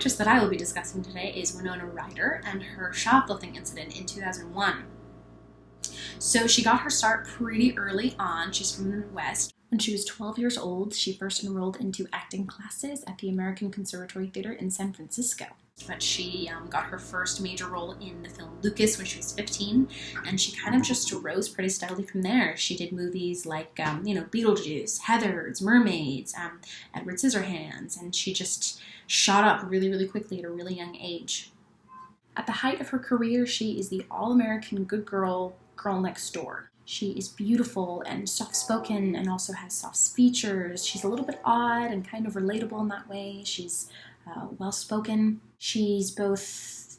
actress that I will be discussing today is Winona Ryder and her shoplifting incident in 2001. So she got her start pretty early on. She's from the West. When she was 12 years old, she first enrolled into acting classes at the American Conservatory Theater in San Francisco. But she got her first major role in the film Lucas when she was 15, and she kind of just rose pretty steadily from there. She did movies like, Beetlejuice, Heathers, Mermaids, Edward Scissorhands, and she just shot up really, really quickly at a really young age. At the height of her career, she is the all-American good girl next door. She is beautiful and soft-spoken and also has soft features. She's a little bit odd and kind of relatable in that way. She's well-spoken. She's both,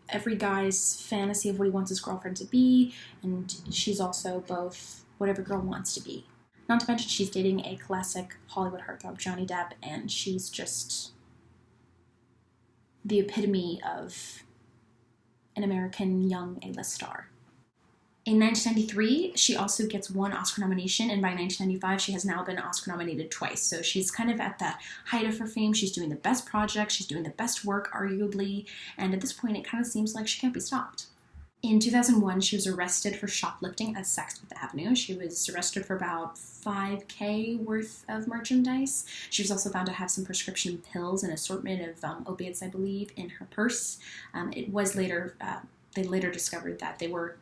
every guy's fantasy of what he wants his girlfriend to be, and she's also both what every girl wants to be. Not to mention she's dating a classic Hollywood heartthrob, Johnny Depp, and she's just the epitome of an American young A-list star. In 1993, she also gets one Oscar nomination, and by 1995, she has now been Oscar nominated twice. So she's kind of at the height of her fame. She's doing the best projects, she's doing the best work, arguably, and at this point, it kind of seems like she can't be stopped. In 2001, she was arrested for shoplifting at Saks Fifth Avenue. She was arrested for about $5,000 worth of merchandise. She was also found to have some prescription pills, an assortment of opiates, I believe, in her purse. It was later, they later discovered that they were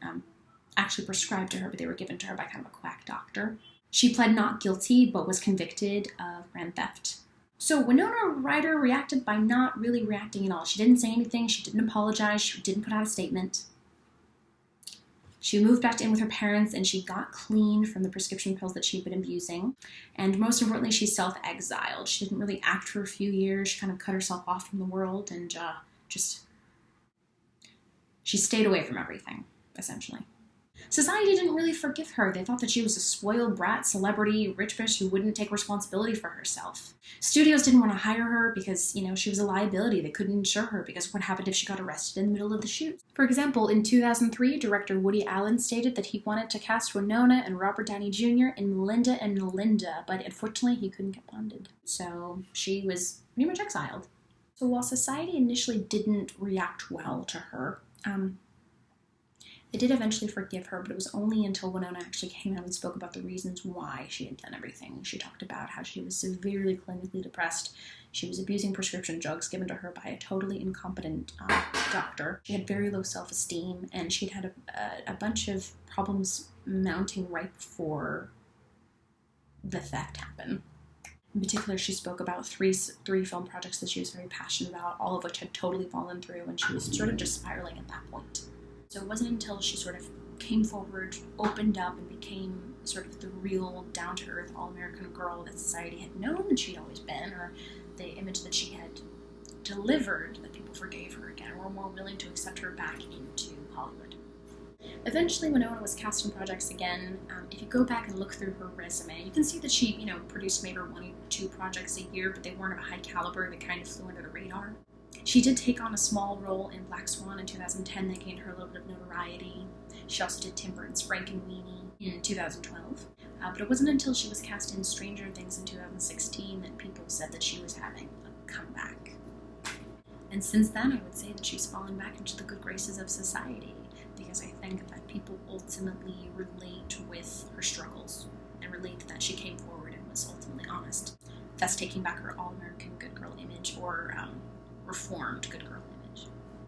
actually prescribed to her, but they were given to her by kind of a quack doctor. She pled not guilty, but was convicted of grand theft. So Winona Ryder reacted by not really reacting at all. She didn't say anything, she didn't apologize, she didn't put out a statement. She moved back in with her parents and she got clean from the prescription pills that she'd been abusing. And most importantly, she self-exiled. She didn't really act for a few years. She kind of cut herself off from the world and she stayed away from everything, essentially. Society didn't really forgive her. They thought that she was a spoiled brat, celebrity, rich bitch who wouldn't take responsibility for herself. Studios didn't want to hire her because, she was a liability. They couldn't insure her because what happened if she got arrested in the middle of the shoot? For example, in 2003, director Woody Allen stated that he wanted to cast Winona and Robert Downey Jr. in Melinda and Melinda, but unfortunately he couldn't get funded. So she was pretty much exiled. So while society initially didn't react well to her, they did eventually forgive her, but it was only until Winona actually came out and spoke about the reasons why she had done everything. She talked about how she was severely clinically depressed. She was abusing prescription drugs given to her by a totally incompetent doctor. She had very low self-esteem, and she'd had a bunch of problems mounting right before the theft happened. In particular, she spoke about three film projects that she was very passionate about, all of which had totally fallen through, and she was sort of just spiraling at that point. So it wasn't until she sort of came forward, opened up, and became sort of the real, down-to-earth, all-American girl that society had known that she'd always been, or the image that she had delivered, that people forgave her again, and were more willing to accept her back into Hollywood. Eventually, Winona was cast in projects again. If you go back and look through her resume, you can see that she, produced maybe 1 or 2 projects a year, but they weren't of a high caliber. They kind of flew under the radar. She did take on a small role in Black Swan in 2010 that gained her a little bit of notoriety. She also did Tim Burton's Frankenweenie in 2012. But it wasn't until she was cast in Stranger Things in 2016 that people said that she was having a comeback. And since then, I would say that she's fallen back into the good graces of society, because I think that people ultimately relate with her struggles and relate that she came forward and was ultimately honest. That's taking back her all-American good girl image, or reformed good girl